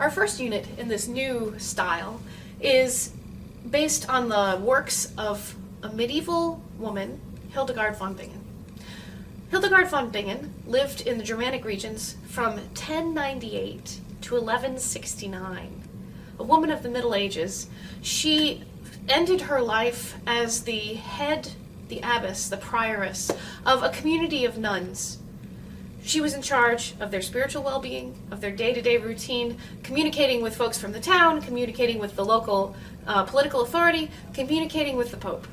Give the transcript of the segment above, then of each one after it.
Our first unit in this new style is based on the works of a medieval woman, Hildegard von Bingen. Hildegard von Bingen lived in the Germanic regions from 1098 to 1169. A woman of the Middle Ages, she ended her life as the head, the abbess, the prioress of a community of nuns. She was in charge of their spiritual well-being, of their day-to-day routine, communicating with folks from the town, communicating with the local political authority, communicating with the Pope.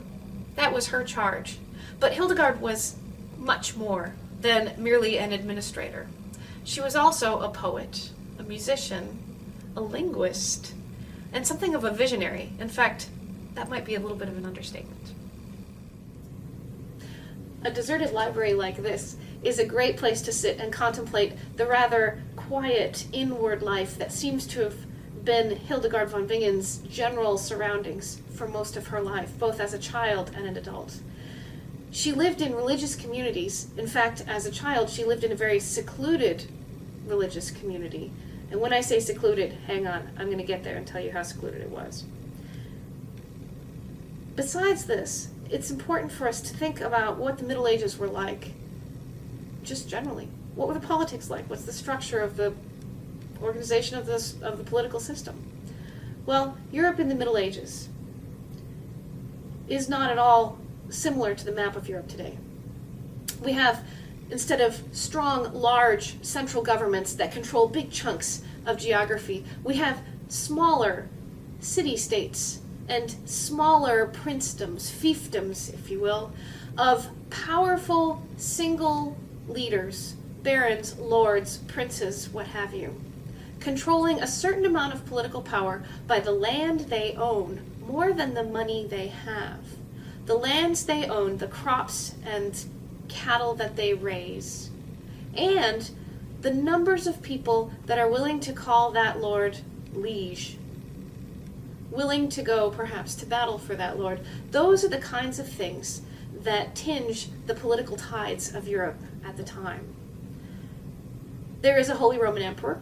That was her charge. But Hildegard was much more than merely an administrator. She was also a poet, a musician, a linguist, and something of a visionary. In fact, that might be a little bit of an understatement. A deserted library like this is a great place to sit and contemplate the rather quiet, inward life that seems to have been Hildegard von Bingen's general surroundings for most of her life, both as a child and an adult. She lived in religious communities. In fact, as a child, she lived in a very secluded religious community. And when I say secluded, hang on, I'm going to get there and tell you how secluded it was. Besides this, it's important for us to think about what the Middle Ages were like, just generally. What were the politics like? What's the structure of the organization of the political system? Well, Europe in the Middle Ages is not at all similar to the map of Europe today. We have, instead of strong, large central governments that control big chunks of geography, we have smaller city-states and smaller princedoms, fiefdoms, if you will, of powerful single leaders, barons, lords, princes, what have you, controlling a certain amount of political power by the land they own more than the money they have. The lands they own, the crops and cattle that they raise, and the numbers of people that are willing to call that lord liege, willing to go perhaps to battle for that lord. Those are the kinds of things that tinge the political tides of Europe at the time. There is a Holy Roman Emperor,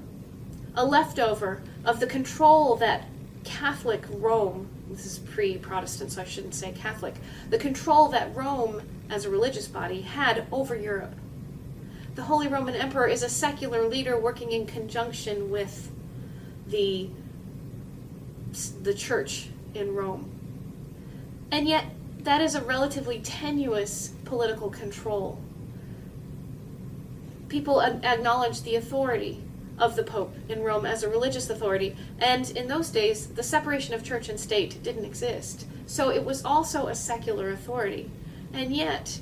a leftover of the control that Catholic Rome, this is pre-Protestant, so I shouldn't say Catholic, the control that Rome, as a religious body, had over Europe. The Holy Roman Emperor is a secular leader working in conjunction with the church in Rome. And yet, that is a relatively tenuous political control. People acknowledge the authority of the Pope in Rome as a religious authority, and in those days, the separation of church and state didn't exist. So it was also a secular authority. And yet,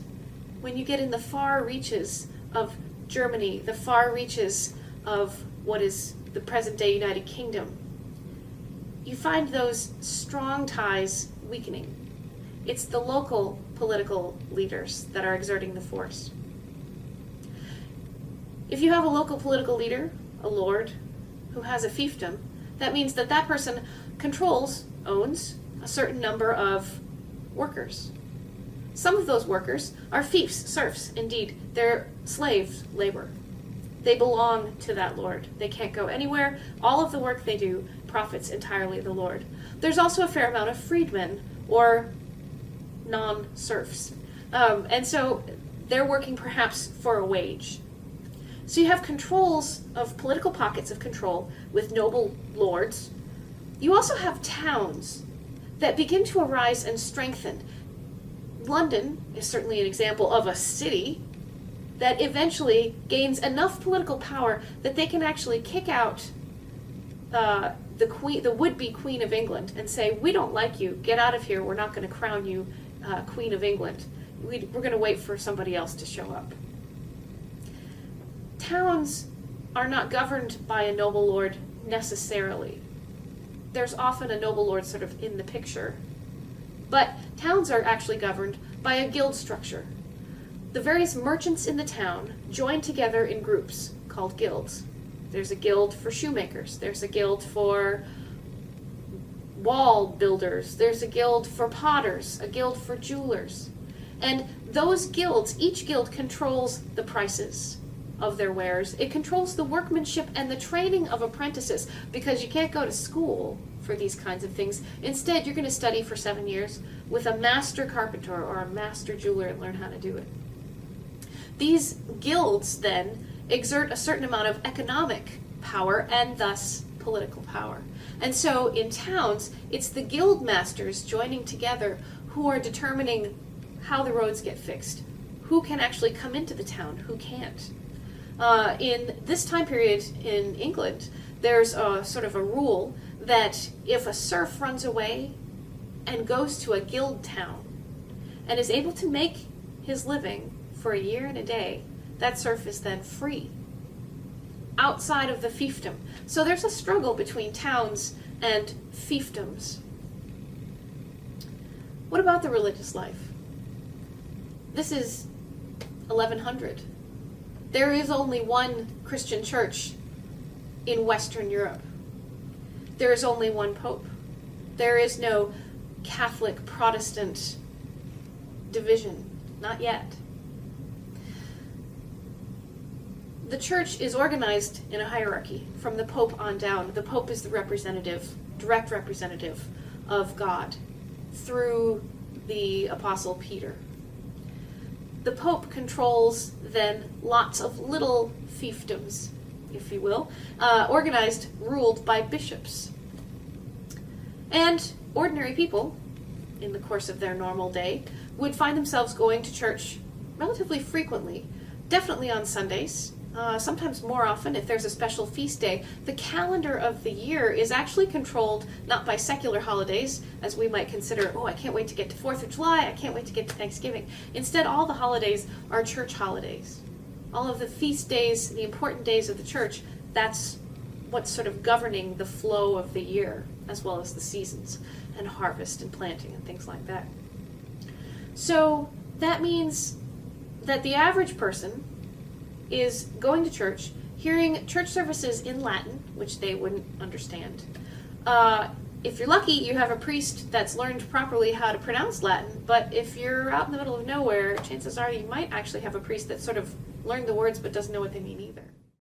when you get in the far reaches of Germany, the far reaches of what is the present-day United Kingdom, you find those strong ties weakening. It's the local political leaders that are exerting the force. If you have a local political leader, a lord, who has a fiefdom, that means that that person controls, owns, a certain number of workers. Some of those workers are fiefs, serfs, indeed. They're slave labor. They belong to that lord. They can't go anywhere. All of the work they do profits entirely the lord. There's also a fair amount of freedmen, or non-serfs. And so they're working perhaps for a wage. So you have controls of political pockets of control with noble lords. You also have towns that begin to arise and strengthen. London is certainly an example of a city that eventually gains enough political power that they can actually kick out the would-be Queen of England and say, we don't like you, get out of here, we're not going to crown you Queen of England. We're going to wait for somebody else to show up. Towns are not governed by a noble lord necessarily. There's often a noble lord sort of in the picture. But towns are actually governed by a guild structure. The various merchants in the town join together in groups called guilds. There's a guild for shoemakers. There's a guild for wall builders. There's a guild for potters, a guild for jewelers. And those guilds, each guild controls the prices of their wares. It controls the workmanship and the training of apprentices, because you can't go to school for these kinds of things. Instead, you're going to study for 7 years with a master carpenter or a master jeweler and learn how to do it. These guilds then exert a certain amount of economic power and thus political power. And so in towns, it's the guild masters joining together who are determining how the roads get fixed, who can actually come into the town, who can't. In this time period in England, there's a sort of a rule that if a serf runs away and goes to a guild town and is able to make his living for a year and a day, that serf is then free, outside of the fiefdom. So there's a struggle between towns and fiefdoms. What about the religious life? This is 1100. There is only one Christian church in Western Europe. There is only one pope. There is no Catholic Protestant division, not yet. The church is organized in a hierarchy from the pope on down. The pope is the representative, direct representative of God through the apostle Peter. The pope controls then lots of little fiefdoms, if you will, organized, ruled by bishops. And ordinary people, in the course of their normal day, would find themselves going to church relatively frequently, definitely on Sundays, sometimes more often if there's a special feast day. The calendar of the year is actually controlled not by secular holidays, as we might consider, oh, I can't wait to get to 4th of July, I can't wait to get to Thanksgiving. Instead, all the holidays are church holidays. All of the feast days, the important days of the church, that's what's sort of governing the flow of the year, as well as the seasons, and harvest and planting and things like that. So that means that the average person is going to church, hearing church services in Latin, which they wouldn't understand. If you're lucky, you have a priest that's learned properly how to pronounce Latin, but if you're out in the middle of nowhere, chances are you might actually have a priest that sort of learned the words but doesn't know what they mean either.